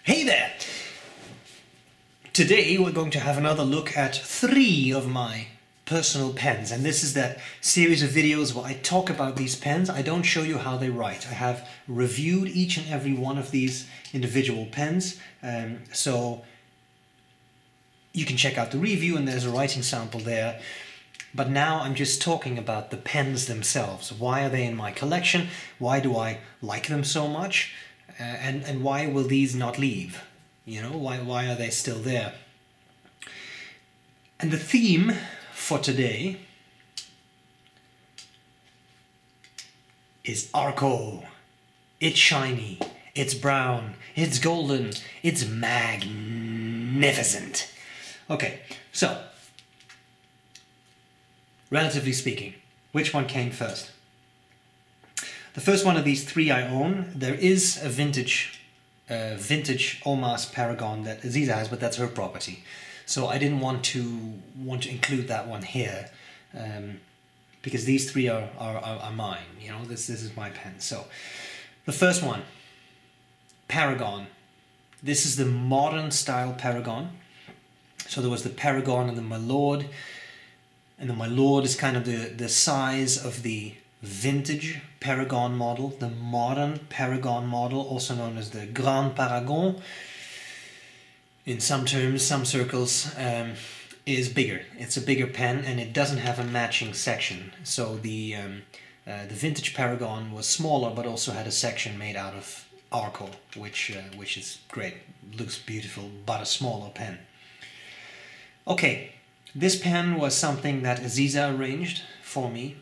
Hey there! Today we're going to have another look at 3 of my personal pens, and this is that series of videos where I talk about these pens. I don't show you how they write. I have reviewed each and every one of these individual pens, so you can check out the review and there's a writing sample there. But now I'm just talking about the pens themselves. Why are they in my collection? Why do I like them so much? And why will these not leave? You know, why are they still there? And the theme for today is Arco. It's shiny, it's brown, it's golden, it's magnificent. Okay, so, relatively speaking, which one came first? The first one of these 3 I own. There is a vintage Omas paragon that Aziza has, but that's her property. So I didn't want to include that one here, because these 3 are mine. You know, this is my pen. So the first one, paragon. This is the modern style paragon. So there was the paragon and the my lord, and the my lord is kind of the size of the vintage paragon model. The modern paragon model, also known as the grand paragon in some terms, some circles, is bigger. It's a bigger pen and it doesn't have a matching section. So the vintage paragon was smaller but also had a section made out of Arco, which is great. Looks beautiful, but a smaller pen. Okay, this pen was something that Aziza arranged for me,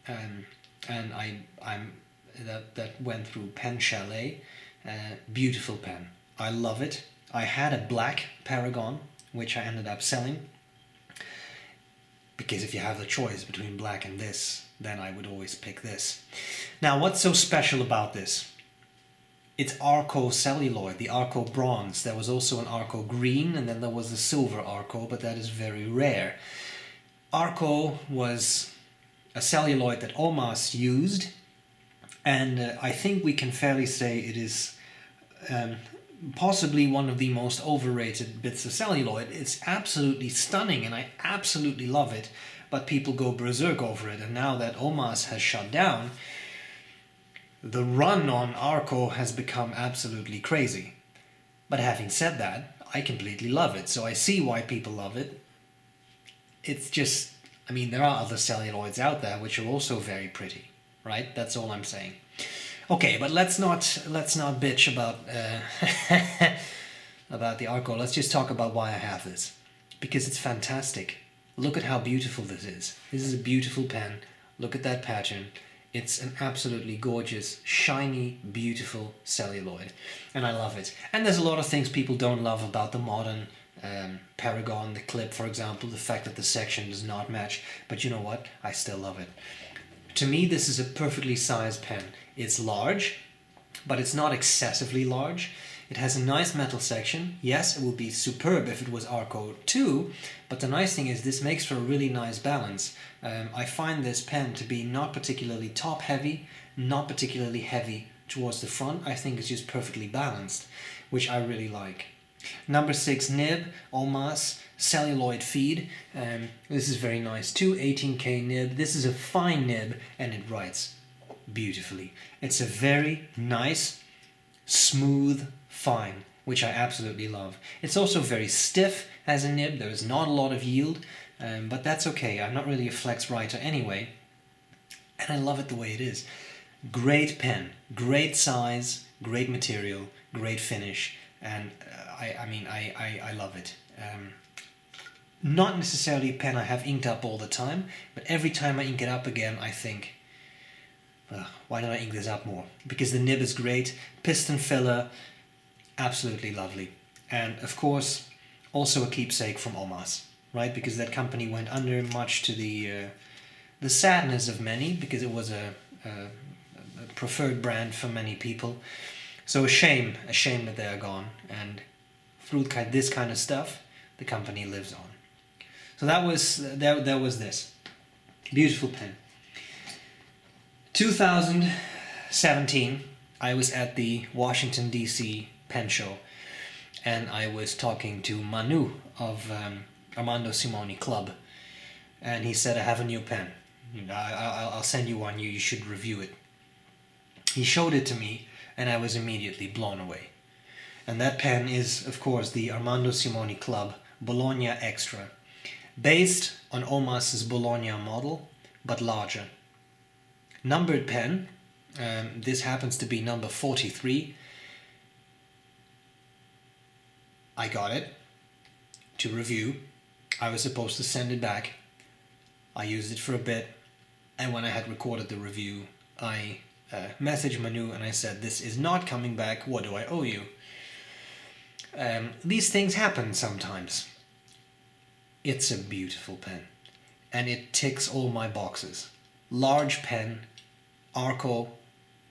and that went through Pen Chalet. Beautiful pen. I love it. I had a black paragon, which I ended up selling, because if you have the choice between black and this, then I would always pick this. Now, what's so special about this? It's Arco celluloid, the Arco bronze. There was also an Arco green, and then there was the silver Arco, but that is very rare. Arco was a celluloid that Omas used, and I think we can fairly say it is possibly one of the most overrated bits of celluloid. It's absolutely stunning and I absolutely love it, but people go berserk over it, and now that Omas has shut down, the run on Arco has become absolutely crazy. But having said that, I completely love it, so I see why people love it. It's just, I mean, there are other celluloids out there which are also very pretty, right? That's all I'm saying. Okay, but let's not bitch about about the Arco. Let's just talk about why I have this, because it's fantastic. Look at how beautiful this is. This is a beautiful pen. Look at that pattern. It's an absolutely gorgeous, shiny, beautiful celluloid, and I love it. And there's a lot of things people don't love about the modern paragon, the clip, for example, the fact that the section does not match. But you know what? I still love it. To me, this is a perfectly sized pen. It's large, but it's not excessively large. It has a nice metal section. Yes, it would be superb if it was Arco too, but the nice thing is this makes for a really nice balance. I find this pen to be not particularly top heavy, not particularly heavy towards the front. I think it's just perfectly balanced, which I really like. Number 6 nib, Omas, celluloid feed. This is very nice too, 18K nib. This is a fine nib and it writes beautifully. It's a very nice, smooth, fine, which I absolutely love. It's also very stiff as a nib. There is not a lot of yield, but that's okay. I'm not really a flex writer anyway, and I love it the way it is. Great pen, great size, great material, great finish, and I love it. Not necessarily a pen I have inked up all the time, but every time I ink it up again, I think, well, why don't I ink this up more? Because the nib is great, piston-filler, absolutely lovely. And of course, also a keepsake from Omas, right? Because that company went under, much to the sadness of many, because it was a preferred brand for many people. So a shame that they are gone. And through this kind of stuff, the company lives on. So that was this beautiful pen. 2017, I was at the Washington, D.C. pen show, and I was talking to Manu of Armando Simoni Club, and he said, I have a new pen. I'll send you one, you should review it. He showed it to me, and I was immediately blown away. And that pen is, of course, the Armando Simoni Club Bologna Extra, based on Omas's Bologna model, but larger. Numbered pen, this happens to be number 43. I got it to review. I was supposed to send it back. I used it for a bit, and when I had recorded the review, I messaged Manu and I said, this is not coming back, what do I owe you? These things happen sometimes. It's a beautiful pen, and it ticks all my boxes. Large pen, Arco,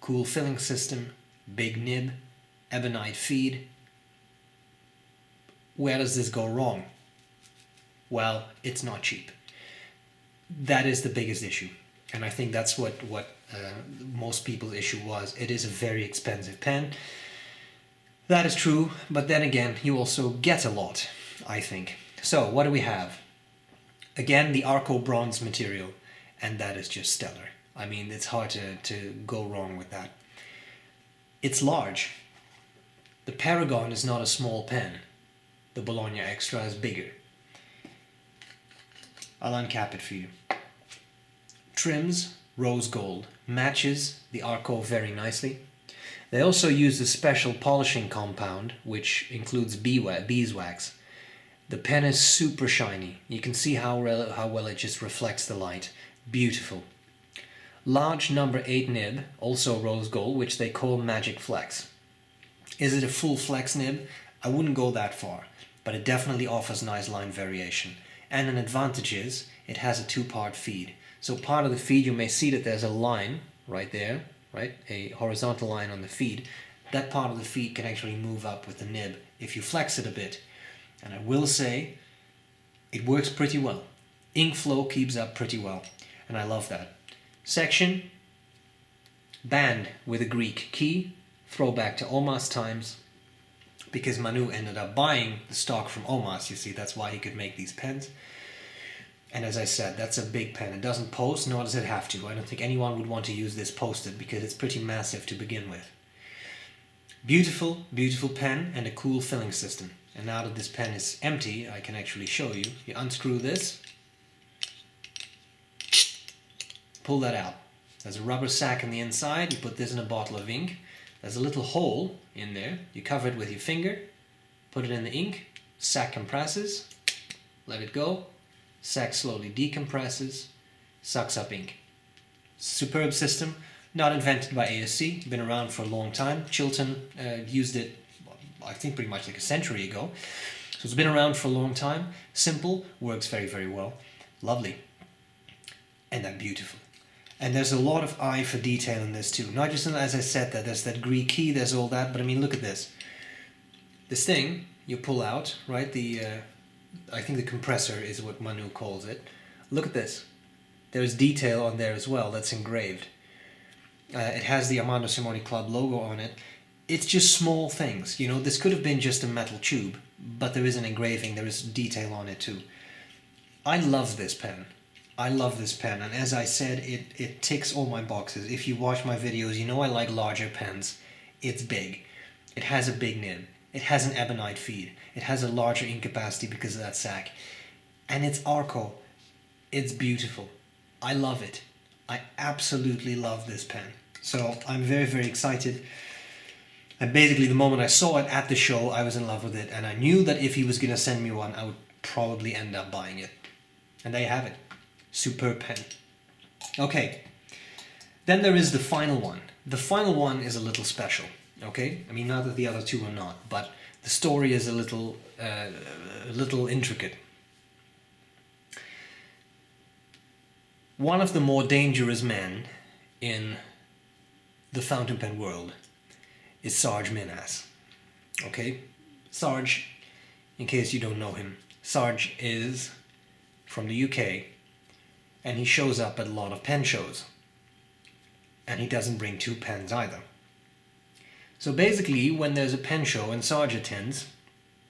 cool filling system, big nib, ebonite feed. Where does this go wrong? Well, it's not cheap. That is the biggest issue, and I think that's what most people's issue was. It is a very expensive pen. That is true, but then again, you also get a lot, I think. So, what do we have? Again, the Arco bronze material, and that is just stellar. I mean, it's hard to go wrong with that. It's large. The Paragon is not a small pen. The Bologna Extra is bigger. I'll uncap it for you. Trims, rose gold, matches the Arco very nicely. They also use a special polishing compound, which includes beeswax. The pen is super shiny. You can see how well it just reflects the light. Beautiful. Large number 8 nib, also rose gold, which they call Magic Flex. Is it a full flex nib? I wouldn't go that far, but it definitely offers nice line variation. And an advantage is it has a 2-part feed. So part of the feed, you may see that there's a line right there, right? A horizontal line on the feed. That part of the feed can actually move up with the nib if you flex it a bit. And I will say, it works pretty well. Ink flow keeps up pretty well, and I love that. Section, band with a Greek key, throwback to Omas times, because Manu ended up buying the stock from Omas, you see, that's why he could make these pens. And as I said, that's a big pen. It doesn't post, nor does it have to. I don't think anyone would want to use this posted because it's pretty massive to begin with. Beautiful, beautiful pen and a cool filling system. And now that this pen is empty, I can actually show you. You unscrew this, pull that out. There's a rubber sack on the inside. You put this in a bottle of ink. There's a little hole in there. You cover it with your finger, put it in the ink, sack compresses, let it go. Sack slowly decompresses, sucks up ink. Superb system, not invented by ASC, been around for a long time. Chilton used it, I think, pretty much like a century ago. So it's been around for a long time. Simple, works very, very well. Lovely. And then beautiful. And there's a lot of eye for detail in this too. Not just, as I said, that there's that Greek key, there's all that, but I mean, look at this. This thing, you pull out, right, I think the compressor is what Manu calls it. Look at this. There's detail on there as well that's engraved. It has the Armando Simoni Club logo on it. It's just small things. You know, this could have been just a metal tube, but there is an engraving, there is detail on it too. I love this pen. I love this pen, and as I said, it ticks all my boxes. If you watch my videos, you know I like larger pens. It's big. It has a big nib. It has an ebonite feed. It has a larger ink capacity because of that sack. And it's Arco. It's beautiful. I love it. I absolutely love this pen. So I'm very, very excited. And basically the moment I saw it at the show, I was in love with it. And I knew that if he was going to send me one, I would probably end up buying it. And there you have it. Superb pen. Okay. Then there is the final one. The final one is a little special. Okay, I mean, not that the other two are not, but the story is a little intricate. One of the more dangerous men in the fountain pen world is Sarge Minas. Okay, Sarge, in case you don't know him, Sarge is from the UK, and he shows up at a lot of pen shows, and he doesn't bring 2 pens either. So basically, when there's a pen show and Sarge attends,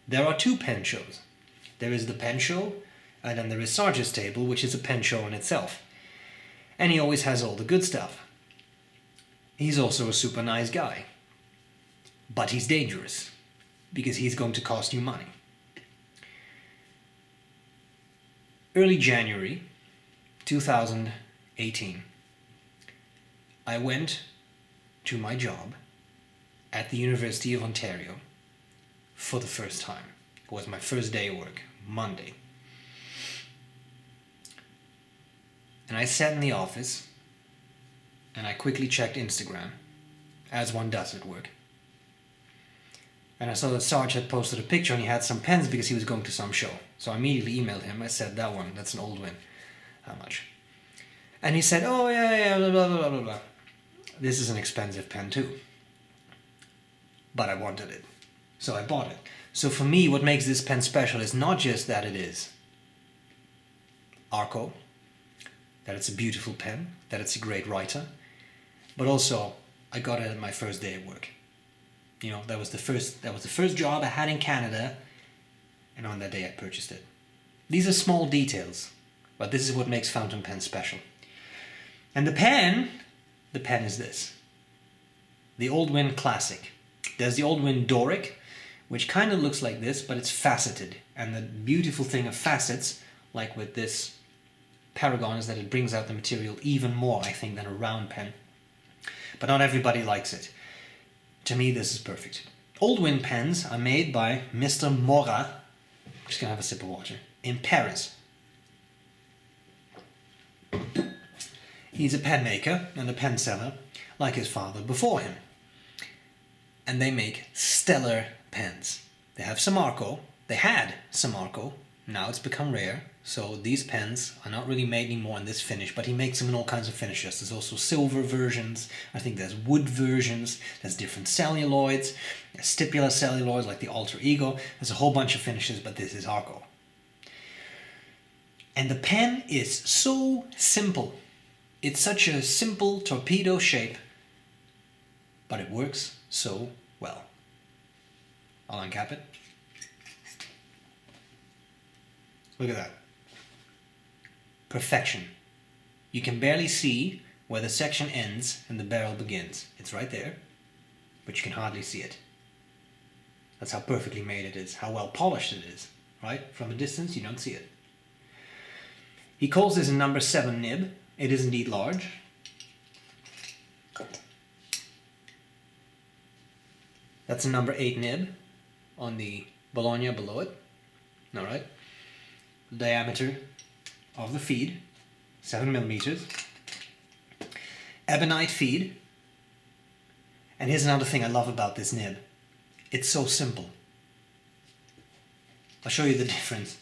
There are two pen shows. There is the pen show, and then there is Sarge's table, which is a pen show in itself. And he always has all the good stuff. He's also a super nice guy. But he's dangerous, because he's going to cost you money. Early January 2018, I went to my job at the University of Ontario for the first time. It was my first day of work, Monday. And I sat in the office and I quickly checked Instagram, as one does at work. And I saw that Sarge had posted a picture and he had some pens because he was going to some show. So I immediately emailed him. I said, that one, that's an Oldwin. How much? And he said, oh yeah, blah, blah, blah, blah, blah. This is an expensive pen too. But I wanted it. So I bought it. So for me, what makes this pen special is not just that it is Arco, that it's a beautiful pen, that it's a great writer, but also I got it at my first day at work. You know, that was the first job I had in Canada, and on that day I purchased it. These are small details, but this is what makes fountain pens special. And the pen is this. The Oldwin Classic. There's the Oldwin Doric, which kind of looks like this, but it's faceted. And the beautiful thing of facets, like with this paragon, is that it brings out the material even more, I think, than a round pen. But not everybody likes it. To me, this is perfect. Oldwin pens are made by Mr. Morat, I'm just going to have a sip of water, in Paris. He's a pen maker and a pen seller, like his father before him. And they make stellar pens. They have some Arco. They had some Arco. Now it's become rare. So these pens are not really made anymore in this finish, but he makes them in all kinds of finishes. There's also silver versions. I think there's wood versions. There's different celluloids. There's stipular celluloids like the Alter Ego. There's a whole bunch of finishes, but this is Arco. And the pen is so simple. It's such a simple torpedo shape, but it works so well. I'll uncap it. Look at that. Perfection. You can barely see where the section ends and the barrel begins. It's right there, but you can hardly see it. That's how perfectly made it is, how well polished it is, right? From a distance, you don't see it. He calls this a number 7 nib. It is indeed large. That's a number 8 nib on the bologna below it. All right. The diameter of the feed, 7 millimeters. Ebonite feed. And here's another thing I love about this nib. It's so simple. I'll show you the difference.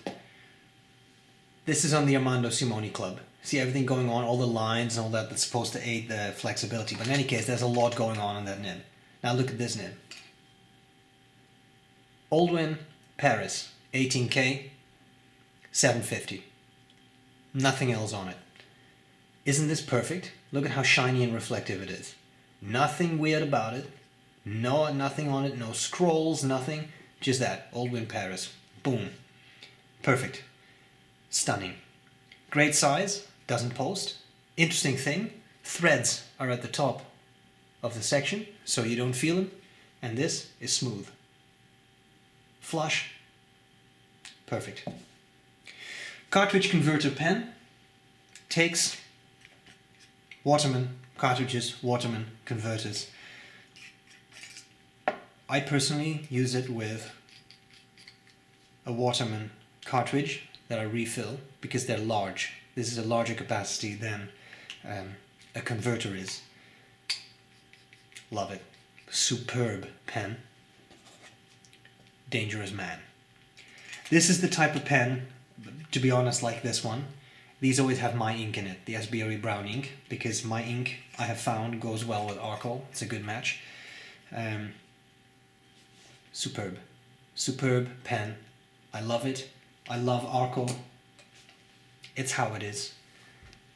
This is on the Armando Simoni club. See everything going on, all the lines and all that that's supposed to aid the flexibility. But in any case, there's a lot going on that nib. Now look at this nib. Oldwin, Paris, 18K, 750. Nothing else on it. Isn't this perfect? Look at how shiny and reflective it is. Nothing weird about it. No, nothing on it. No scrolls, nothing. Just that. Oldwin, Paris. Boom. Perfect. Stunning. Great size. Doesn't post. Interesting thing. Threads are at the top of the section, so you don't feel them. And this is smooth. Flush. Perfect. Cartridge-converter pen. Takes Waterman cartridges, Waterman converters. I personally use it with a Waterman cartridge that I refill because they're large. This is a larger capacity than a converter is. Love it. Superb pen. Dangerous man. This is the type of pen, to be honest, like this one. These always have my ink in it, the sbrebrown ink, because my ink, I have found, goes well with Arco. It's a good match. Superb. Superb pen. I love it. I love Arco. It's how it is.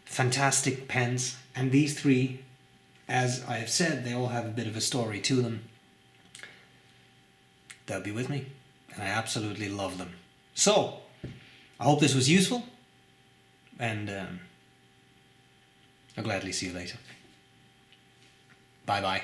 Fantastic pens. And these three, as I have said, they all have a bit of a story to them. They'll be with me and I absolutely love them. So, I hope this was useful, and I'll gladly see you later. Bye bye.